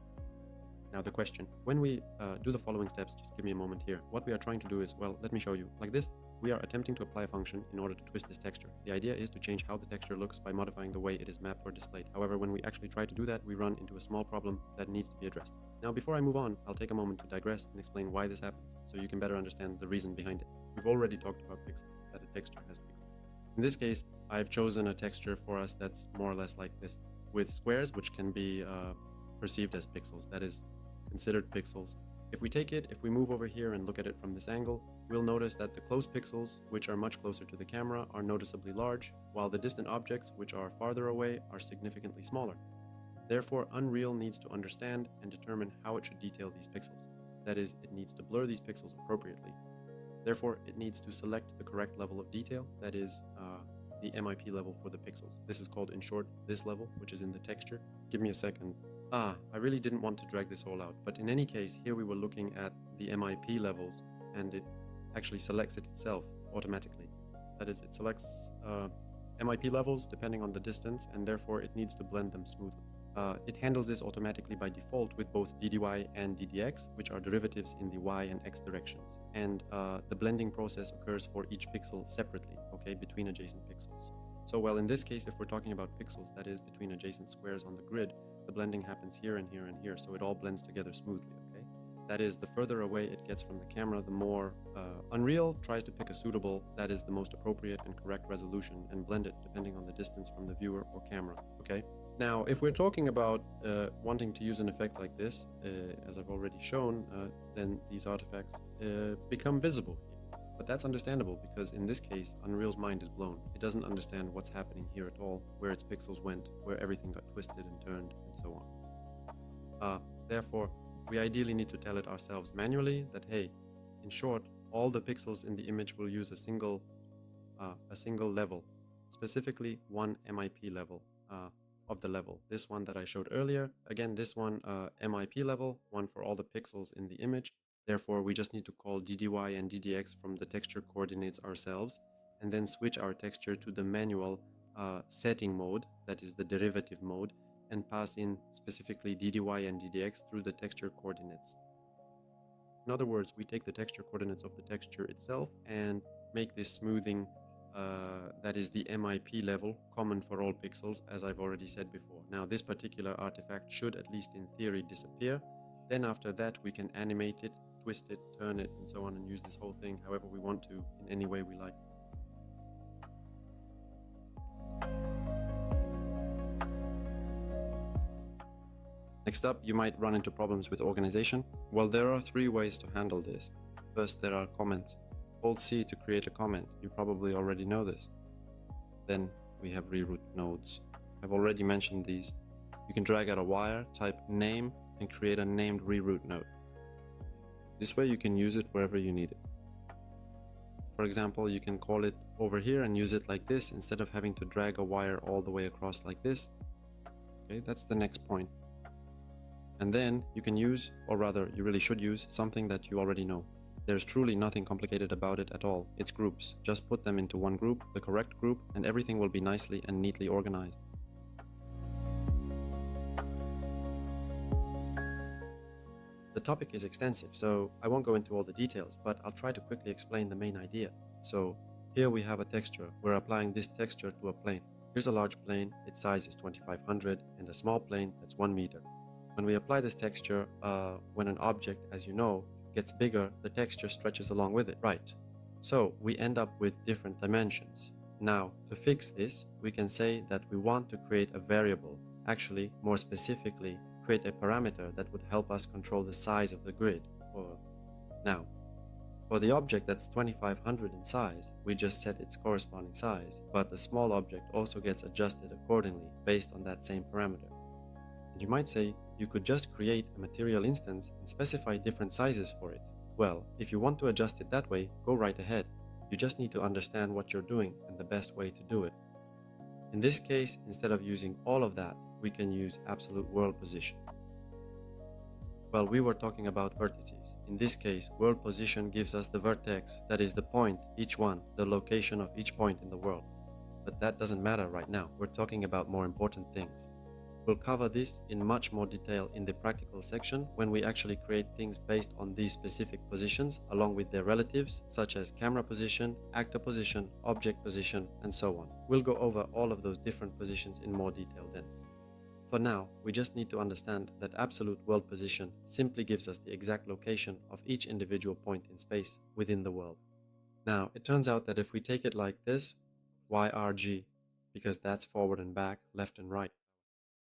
Now the question, when we do the following steps, just give me a moment here. What we are trying to do is, well, let me show you. Like this, we are attempting to apply a function in order to twist this texture. The idea is to change how the texture looks by modifying the way it is mapped or displayed. However, when we actually try to do that, we run into a small problem that needs to be addressed. Now, before I move on, I'll take a moment to digress and explain why this happens, so you can better understand the reason behind it. We've already talked about pixels, that a texture has pixels. In this case, I've chosen a texture for us that's more or less like this, with squares which can be perceived as pixels, that is, considered pixels. If we move over here and look at it from this angle, we'll notice that the close pixels, which are much closer to the camera, are noticeably large, while the distant objects, which are farther away, are significantly smaller. Therefore, Unreal needs to understand and determine how it should detail these pixels. That is, it needs to blur these pixels appropriately. Therefore, it needs to select the correct level of detail, that is, the MIP level for the pixels. This is called, in short, this level, which is in the texture. Give me a second. I really didn't want to drag this all out, but in any case, here we were looking at the MIP levels, and it actually selects it itself automatically. That is, it selects MIP levels depending on the distance, and therefore it needs to blend them smoothly. It handles this automatically by default with both DDY and DDX, which are derivatives in the Y and X directions. And the blending process occurs for each pixel separately, okay, between adjacent pixels. So, well, in this case, if we're talking about pixels, that is, between adjacent squares on the grid, the blending happens here and here and here, so it all blends together smoothly, okay? That is, the further away it gets from the camera, the more Unreal tries to pick a suitable, that is, the most appropriate and correct resolution, and blend it depending on the distance from the viewer or camera, okay? Now, if we're talking about wanting to use an effect like this, as I've already shown, then these artifacts become visible here. But that's understandable because in this case, Unreal's mind is blown. It doesn't understand what's happening here at all, where its pixels went, where everything got twisted and turned, and so on. Therefore, we ideally need to tell it ourselves manually that, hey, in short, all the pixels in the image will use a single level, specifically one MIP level of the level. This one that I showed earlier, again, this one MIP level, one for all the pixels in the image. Therefore, we just need to call DDY and DDX from the texture coordinates ourselves, and then switch our texture to the manual setting mode, that is the derivative mode, and pass in specifically DDY and DDX through the texture coordinates. In other words, we take the texture coordinates of the texture itself and make this smoothing, that is the MIP level, common for all pixels, as I've already said before. Now, this particular artifact should, at least in theory, disappear. Then after that, we can animate it, twist it, turn it, and so on, and use this whole thing however we want to, in any way we like. Next up, you might run into problems with organization. Well, there are 3 ways to handle this. First, there are comments. Hold C to create a comment. You probably already know this. Then we have reroute nodes. I've already mentioned these. You can drag out a wire, type name, and create a named reroute node. This way you can use it wherever you need it. For example, you can call it over here and use it like this instead of having to drag a wire all the way across like this. Okay, that's the next point. And then you can use, or rather you really should use, something that you already know. There's truly nothing complicated about it at all. It's groups. Just put them into one group, the correct group, and everything will be nicely and neatly organized. The topic is extensive, so I won't go into all the details, but I'll try to quickly explain the main idea. So here we have a texture. We're applying this texture to a plane. Here's a large plane, its size is 2500, and a small plane that's 1 meter. When we apply this texture, when an object, as you know, gets bigger, the texture stretches along with it, right? So we end up with different dimensions. Now, to fix this, we can say that we want to create a variable, actually, more specifically, create a parameter that would help us control the size of the grid. Now, for the object that's 2500 in size, we just set its corresponding size, but the small object also gets adjusted accordingly based on that same parameter. And you might say, you could just create a material instance and specify different sizes for it. Well, if you want to adjust it that way, go right ahead. You just need to understand what you're doing and the best way to do it. In this case, instead of using all of that, we can use absolute world position. Well, we were talking about vertices. In this case, world position gives us the vertex, that is the point, each one, the location of each point in the world. But that doesn't matter right now. We're talking about more important things. We'll cover this in much more detail in the practical section when we actually create things based on these specific positions along with their relatives such as camera position, actor position, object position, and so on. We'll go over all of those different positions in more detail then. For now, we just need to understand that absolute world position simply gives us the exact location of each individual point in space within the world. Now, it turns out that if we take it like this, YRG, because that's forward and back, left and right.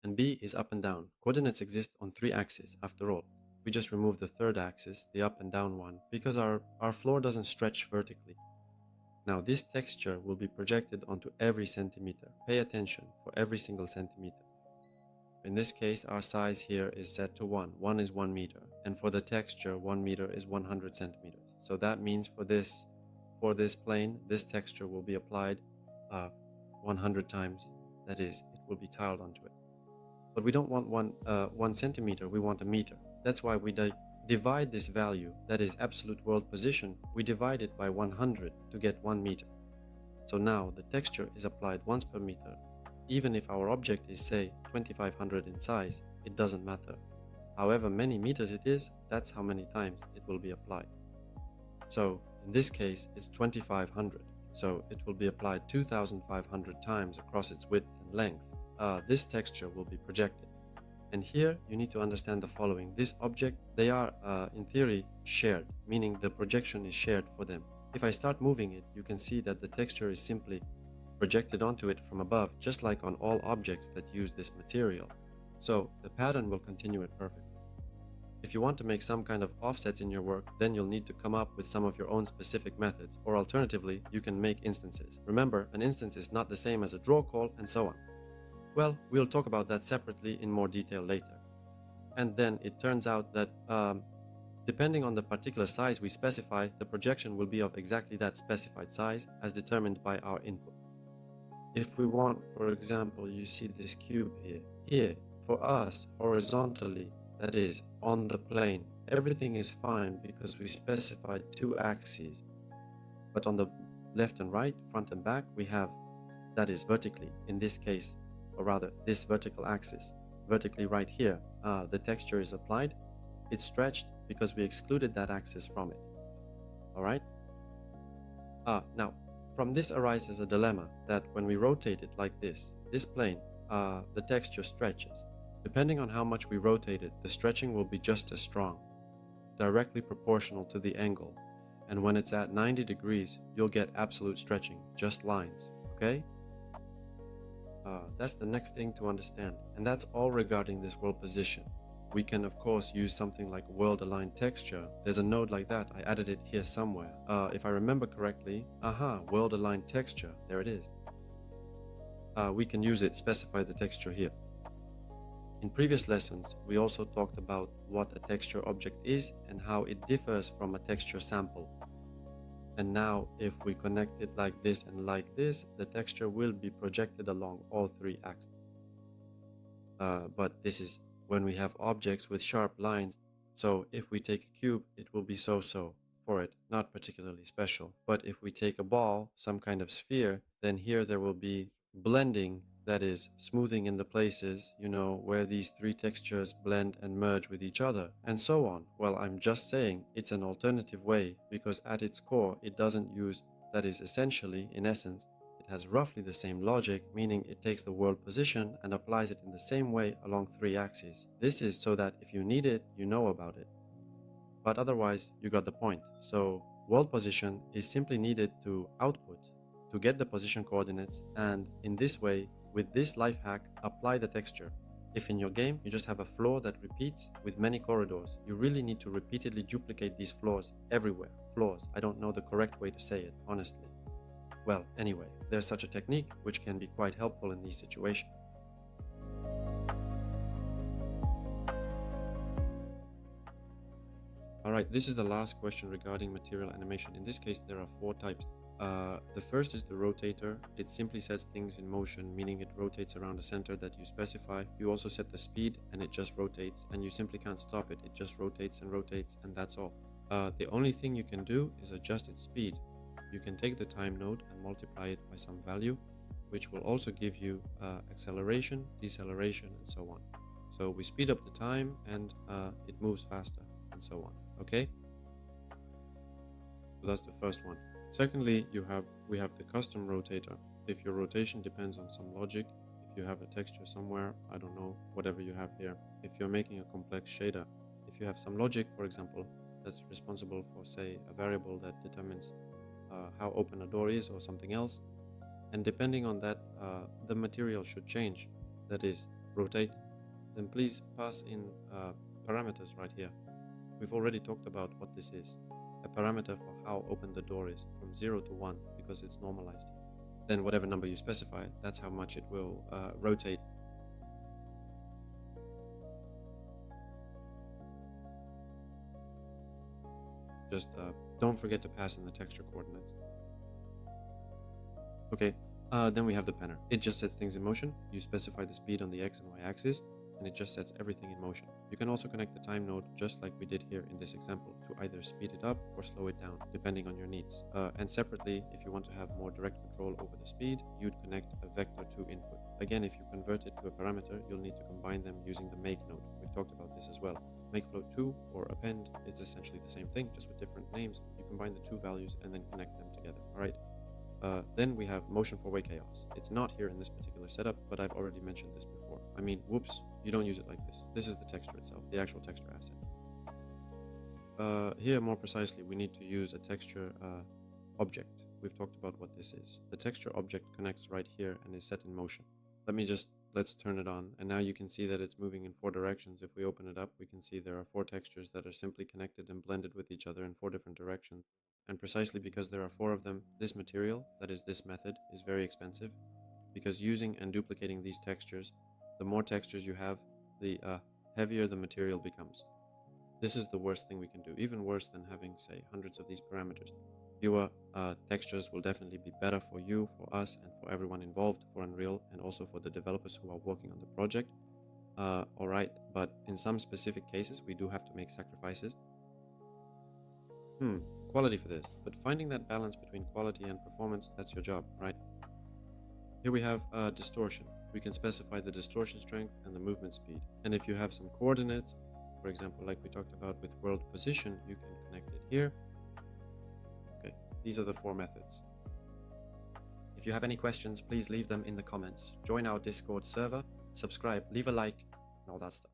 And B is up and down. Coordinates exist on 3 axes after all. We just remove the third axis, the up and down one, because our floor doesn't stretch vertically. Now this texture will be projected onto every centimeter. Pay attention for every single centimeter. In this case, our size here is set to 1. 1 is 1 meter. And for the texture, 1 meter is 100 centimeters. So that means for this plane, this texture will be applied 100 times. That is, it will be tiled onto it. But we don't want 1 centimeter, we want a meter. That's why we divide this value, that is absolute world position, we divide it by 100 to get 1 meter. So now the texture is applied once per meter. Even if our object is, say, 2500 in size, it doesn't matter. However many meters it is, that's how many times it will be applied. So in this case, it's 2500. So it will be applied 2500 times across its width and length. This texture will be projected. And here you need to understand the following. This object, they are in theory shared, meaning the projection is shared for them. If I start moving it, you can see that the texture is simply projected onto it from above, just like on all objects that use this material. So the pattern will continue it perfectly. If you want to make some kind of offsets in your work, then you'll need to come up with some of your own specific methods, or alternatively, you can make instances. Remember, an instance is not the same as a draw call, and so on. Well, we'll talk about that separately in more detail later. And then it turns out that depending on the particular size we specify, the projection will be of exactly that specified size as determined by our input. If we want, for example, you see this cube here, for us, horizontally, that is, on the plane, everything is fine because we specified 2 axes. But on the left and right, front and back, we have, that is, vertically, in this case, or rather, this vertical axis, vertically right here, the texture is applied. It's stretched because we excluded that axis from it. Alright? Now, from this arises a dilemma that when we rotate it like this plane, the texture stretches. Depending on how much we rotate it, the stretching will be just as strong, directly proportional to the angle. And when it's at 90 degrees, you'll get absolute stretching, just lines, okay? That's the next thing to understand, and that's all regarding this world position. We can of course use something like world aligned texture. There's a node like that, I added it here somewhere. If I remember correctly, world aligned texture, there it is. We can use it, specify the texture here. In previous lessons, we also talked about what a texture object is and how it differs from a texture sample. And now, if we connect it like this and like this, the texture will be projected along all 3 axes. But this is when we have objects with sharp lines. So if we take a cube, it will be so-so for it, not particularly special. But if we take a ball, some kind of sphere, then here there will be blending, that is, smoothing in the places, you know, where these 3 textures blend and merge with each other, and so on. Well, I'm just saying it's an alternative way, because at its core it doesn't use, that is, essentially, in essence, it has roughly the same logic, meaning it takes the world position and applies it in the same way along 3 axes. This is so that if you need it, you know about it. But otherwise, you got the point. So, world position is simply needed to output, to get the position coordinates, and in this way, with this life hack, apply the texture. If in your game you just have a floor that repeats with many corridors, you really need to repeatedly duplicate these floors everywhere. Floors, I don't know the correct way to say it, honestly. Well, anyway, there's such a technique which can be quite helpful in these situations. Alright, this is the last question regarding material animation. In this case, there are 4 types. The first is the rotator. It simply sets things in motion, meaning it rotates around a center that you specify. You also set the speed and it just rotates, and you simply can't stop it. It just rotates, and that's all. The only thing you can do is adjust its speed. You can take the time node and multiply it by some value, which will also give you acceleration, deceleration, and so on. So we speed up the time and it moves faster, and so on. Okay? So that's the first one. Secondly, we have the custom rotator. If your rotation depends on some logic, if you have a texture somewhere, I don't know, whatever you have here. If you're making a complex shader, if you have some logic, for example, that's responsible for, say, a variable that determines how open a door is or something else, And depending on that, the material should change, that is, rotate. Then please pass in parameters right here. We've already talked about what this is. A parameter for how open the door is, from 0 to 1, because it's normalized here. Then whatever number you specify, that's how much it will rotate. Just don't forget to pass in the texture coordinates. Okay, then we have the penner. It just sets things in motion. You specify the speed on the X and Y axis, and it just sets everything in motion. You can also connect the time node, just like we did here in this example, to either speed it up or slow it down, depending on your needs. And separately, if you want to have more direct control over the speed, you'd connect a vector to input. Again, if you convert it to a parameter, you'll need to combine them using the make node. We've talked about this as well. Make float to or append, it's essentially the same thing, just with different names. You combine the two values and then connect them together. All right. Then we have motion for wave chaos. It's not here in this particular setup, but I've already mentioned this before. I mean, whoops, you don't use it like this. This is the texture itself, the actual texture asset. Here, more precisely, we need to use a texture object. We've talked about what this is. The texture object connects right here and is set in motion. Let's turn it on, and now you can see that it's moving in 4 directions. If we open it up, we can see there are 4 textures that are simply connected and blended with each other in 4 different directions. And precisely because there are 4 of them, this material, that is this method, is very expensive, because using and duplicating these textures, the more textures you have, the heavier the material becomes. This is the worst thing we can do, even worse than having, say, hundreds of these parameters. Fewer textures will definitely be better for you, for us, and for everyone involved, for Unreal, and also for the developers who are working on the project. Alright, but in some specific cases, we do have to make sacrifices. Quality for this, but finding that balance between quality and performance, that's your job, right? Here we have distortion. We can specify the distortion strength and the movement speed. And if you have some coordinates, for example, like we talked about with world position, you can connect it here. Okay, these are the 4 methods. If you have any questions, please leave them in the comments. Join our Discord server, subscribe, leave a like, and all that stuff.